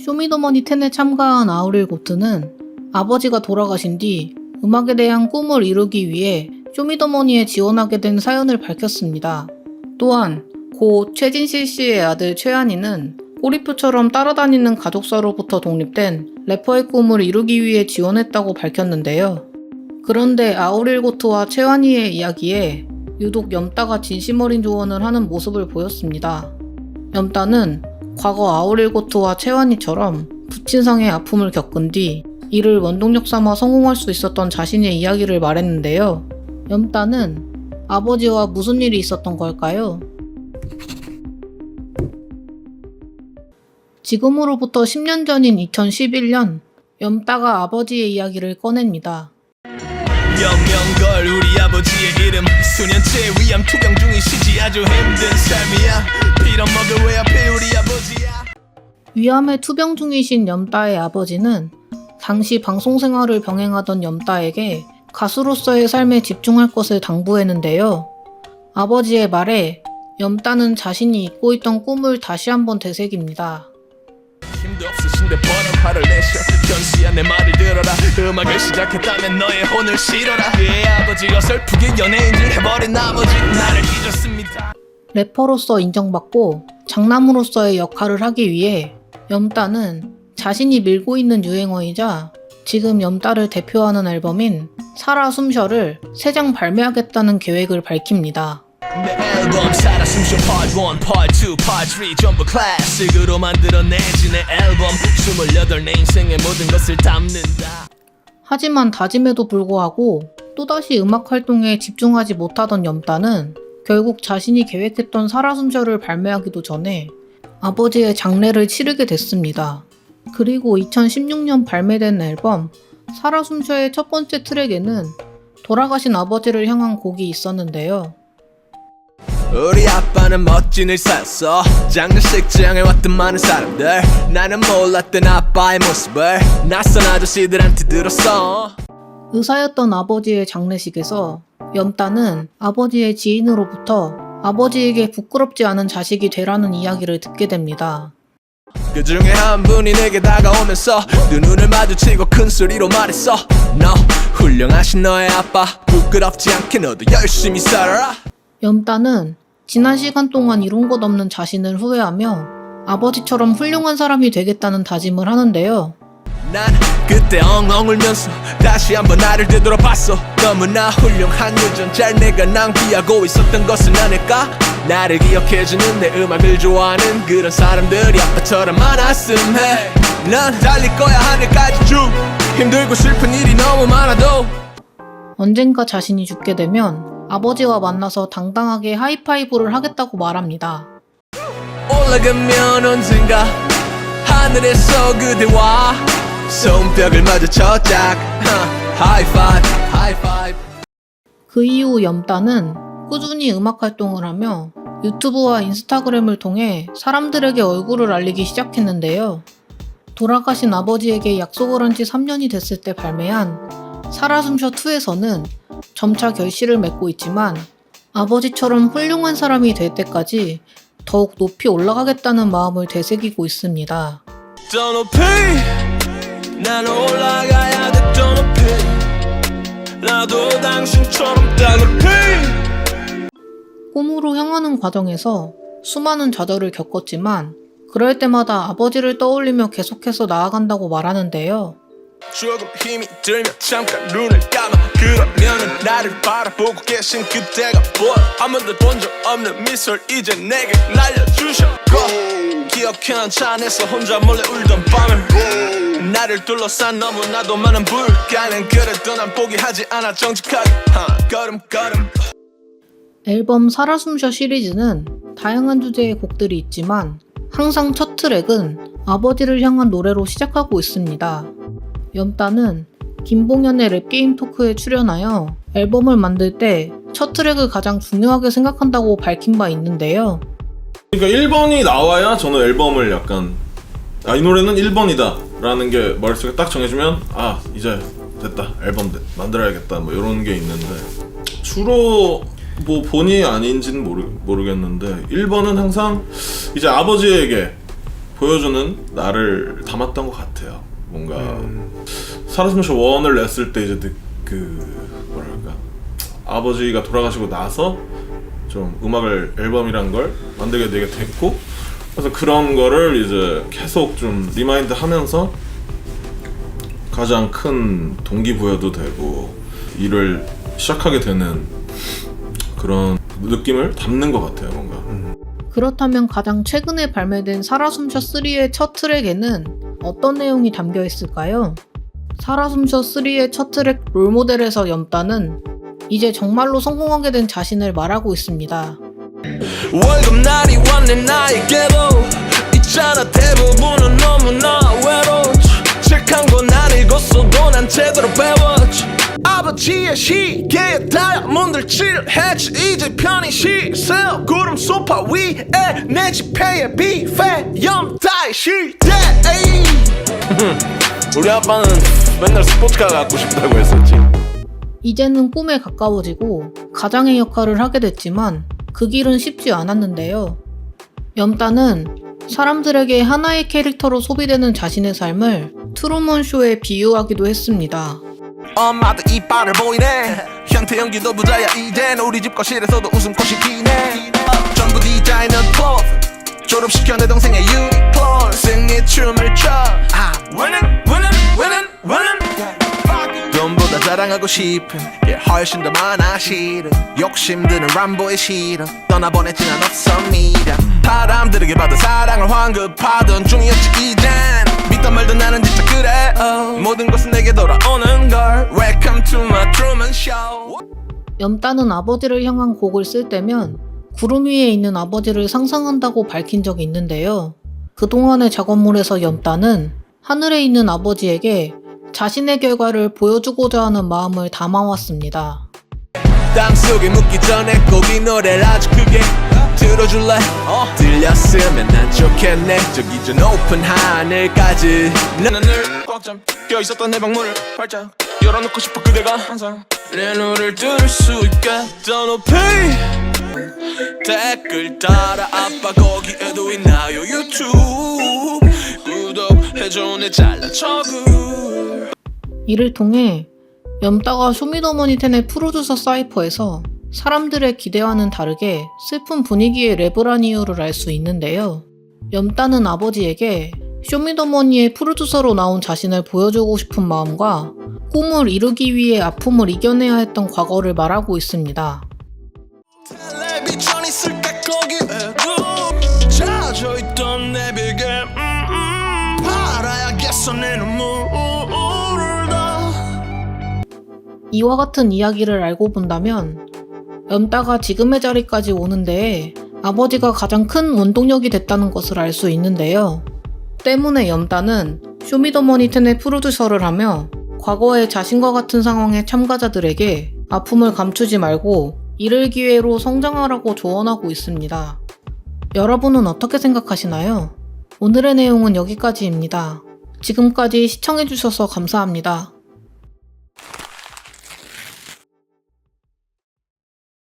쇼미더머니 10에 참가한 아우릴 고트는 아버지가 돌아가신 뒤 음악에 대한 꿈을 이루기 위해 쇼미더머니에 지원하게 된 사연을 밝혔습니다. 또한 고 최진실 씨의 아들 최한이는 꼬리표처럼 따라다니는 가족사로부터 독립된 래퍼의 꿈을 이루기 위해 지원했다고 밝혔는데요. 그런데 아우릴 고트와 최한이의 이야기에 유독 염따가 진심 어린 조언을 하는 모습을 보였습니다. 염따는 과거 아우릴 고트와 최한이처럼 부친상의 아픔을 겪은 뒤 이를 원동력 삼아 성공할 수 있었던 자신의 이야기를 말했는데요. 염따는 아버지와 무슨 일이 있었던 걸까요? 지금으로부터 10년 전인 2011년, 염따가 아버지의 이야기를 꺼냅니다. 명명걸 우리 아버지의 이름 수년째 위암 투병 중이시지 아주 힘든 삶이야 빌어먹을 왜 앞에 우리 아버지야. 위암에 투병 중이신 염따의 아버지는 당시 방송 생활을 병행하던 염따에게 가수로서의 삶에 집중할 것을 당부했는데요. 아버지의 말에 염따는 자신이 잊고 있던 꿈을 다시 한번 되새깁니다. 힘도 없으신데 뻔한 화를 내셔 현수야 내 말을 들어라 음악을 시작했다면 너의 혼을 실어라 예 아버지가 슬프게 연예인을 해버린 나머지 나를 잊었습니다. 래퍼로서 인정받고 장남으로서의 역할을 하기 위해 염따는 자신이 밀고 있는 유행어이자 지금 염따를 대표하는 앨범인 살아 숨쉬어를 3장 발매하겠다는 계획을 밝힙니다. 내 앨범 살아 숨쉬어 Part 1, Part 2, Part 3 전부 클래식으로 만들어내지 내 앨범 28 내 인생의 모든 것을 담는다. 하지만 다짐에도 불구하고 또다시 음악 활동에 집중하지 못하던 염따는 결국 자신이 계획했던 살아 숨쉬어를 발매하기도 전에 아버지의 장례를 치르게 됐습니다. 그리고 2016년 발매된 앨범 살아 숨쉬어의 첫 번째 트랙에는 돌아가신 아버지를 향한 곡이 있었는데요. 우리 아빠는 멋진 의사였어 장례식장에 왔던 많은 사람들 나는 몰랐던 아빠의 모습을 낯선 아저씨들한테 들었어. 의사였던 아버지의 장례식에서 염따는 아버지의 지인으로부터 아버지에게 부끄럽지 않은 자식이 되라는 이야기를 듣게 됩니다. 그 중에 한 분이 내게 다가오면서 두 눈을 마주치고 큰 소리로 말했어 너 훌륭하신 너의 아빠 부끄럽지 않게 너도 열심히 살아라. 염따는 지난 시간 동안 이룬 것 없는 자신을 후회하며 아버지처럼 훌륭한 사람이 되겠다는 다짐을 하는데요. 난 그때 엉엉 울면서 다시 한번 나를 되돌아봤어. 너무나 훌륭한 유전자를 내가 낭비하고 있었던 것은 아닐까. 나를 기억해주는 내 음악을 좋아하는 그런 사람들이 아빠처럼 많았음 해. 난 달릴 거야 하늘까지 쭉 힘들고 슬픈 일이 너무 많아도 언젠가 자신이 죽게 되면 아버지와 만나서 당당하게 하이파이브를 하겠다고 말합니다. 올라가면 언젠가 하늘에서 그대와 손뼉을 마주쳐 짝 하이파이브 하이파이브. 그 이후 염따는 꾸준히 음악 활동을 하며 유튜브와 인스타그램을 통해 사람들에게 얼굴을 알리기 시작했는데요. 돌아가신 아버지에게 약속을 한 지 3년이 됐을 때 발매한 살아 숨쉬어 2에서는 점차 결실을 맺고 있지만 아버지처럼 훌륭한 사람이 될 때까지 더욱 높이 올라가겠다는 마음을 되새기고 있습니다. 더 높이 난 올라가야 돼. 더 높이 나도 당신처럼 더 높이. 꿈으로 향하는 과정에서 수많은 좌절을 겪었지만 그럴 때마다 아버지를 떠올리며 계속해서 나아간다고 말하는데요. 조금 힘이 들면 잠깐 눈을 감아 그러면은 나를 바라보고 계신 그때가 보여. 한 번도 본 적 없는 미소를 이제 내게 날려주셨고 기억해 난 차 안에서 혼자 몰래 울던 밤을 나를 둘러싼 너무나도 많은 불가능. 그래도 난 포기하지 않아 정직하게 걸음걸음. 앨범 살아 숨쉬어 시리즈는 다양한 주제의 곡들이 있지만 항상 첫 트랙은 아버지를 향한 노래로 시작하고 있습니다. 염따는 김봉현의 랩게임 토크에 출연하여 앨범을 만들 때 첫 트랙을 가장 중요하게 생각한다고 밝힌 바 있는데요. 그러니까 1번이 나와야 저는 앨범을 약간 이 노래는 1번이다 라는 게 머릿속에 딱 정해지면 이제 됐다 앨범 만들어야겠다 뭐 이런 게 있는데 주로 뭐 본의 아닌지는 모르겠는데 1번은 항상 이제 아버지에게 보여주는 나를 담았던 것 같아요. 뭔가 사라스무쇼 1을 냈을 때 이제 뭐랄까 아버지가 돌아가시고 나서 좀 음악을 앨범이란 걸 만들게 되게 됐고, 그래서 그런 거를 이제 계속 좀 리마인드 하면서 가장 큰 동기부여도 되고 일을 시작하게 되는 그런 느낌을 담는 것 같아요, 뭔가. 그렇다면 가장 최근에 발매된 살아숨쉬어 3의 첫 트랙에는 어떤 내용이 담겨 있을까요? 살아숨쉬어 3의 첫 트랙 롤모델에서 염따는 이제 정말로 성공하게 된 자신을 말하고 있습니다. 월급날이 왔네 나에게도 있잖아 대부분은 너무나 외롭지 책한 권 안 읽었어도 난 제대로 배웠지 아버지의 시계에 다이아몬드를 칠했지 이제 편히 쉬세요 구름 소파 위에 내 지폐에 비페 염따의 시대 우리 아빠는 맨날 스포츠카 갖고 싶다고 했었지. 이제는 꿈에 가까워지고 가장의 역할을 하게 됐지만 그 길은 쉽지 않았는데요. 염따는 사람들에게 하나의 캐릭터로 소비되는 자신의 삶을 트루먼 쇼에 비유하기도 했습니다. 엄마도 이빨을 보이네 형태 연기도 부자야 이젠 우리 집 거실에서도 웃음꽃이 피네 전부 디자이너 클로즈 졸업시켜 내 동생의 유니클로 승리 춤을 춰 winning 돈보다 자랑하고 싶은 게 훨씬 더 많아 실은 욕심드는 람보의 실은 떠나보내진 않았습니다 사람들에게 받은 사랑을 환급하던 중이었지 이젠 믿던 말던 나는 진짜 그래 모든 것은 내게 돌아오는 걸 Welcome to my Truman Show. 염따는 아버지를 향한 곡을 쓸 때면 구름 위에 있는 아버지를 상상한다고 밝힌 적이 있는데요. 그동안의 작업물에서 염따는 하늘에 있는 아버지에게 자신의 결과를 보여주고자 하는 마음을 담아왔습니다. 땅속에 묻기 전에 꼭 이 노래를 아주 크게 들어줄래? 들렸으면 난 좋겠네 저기 저 높은 하늘까지 나는 늘 꽉 잠겨 있었던 내 방문을 활짝 열어놓고 싶어 그대가 항상 내 눈을 뚫을 수 있게 더 높이 댓글 달아 아빠 거기에도 있나요 유튜브 구독해줘 내 잘난 척을. 이를 통해 염따가 쇼미더머니 10의 프로듀서 사이퍼에서 사람들의 기대와는 다르게 슬픈 분위기의 랩을 한 이유를 알 수 있는데요. 염따는 아버지에게 쇼미더머니의 프로듀서로 나온 자신을 보여주고 싶은 마음과 꿈을 이루기 위해 아픔을 이겨내야 했던 과거를 말하고 있습니다. 텔레비전 있을까 거기에도 젖어있던 내 베개 팔아야겠어 내 눈물을 다. 이와 같은 이야기를 알고 본다면 염따가 지금의 자리까지 오는 데에 아버지가 가장 큰 원동력이 됐다는 것을 알 수 있는데요. 때문에 염따는 쇼미더머니 10의 프로듀서를 하며 과거의 자신과 같은 상황의 참가자들에게 아픔을 감추지 말고 이를 기회로 성장하라고 조언하고 있습니다. 여러분은 어떻게 생각하시나요? 오늘의 내용은 여기까지입니다. 지금까지 시청해주셔서 감사합니다.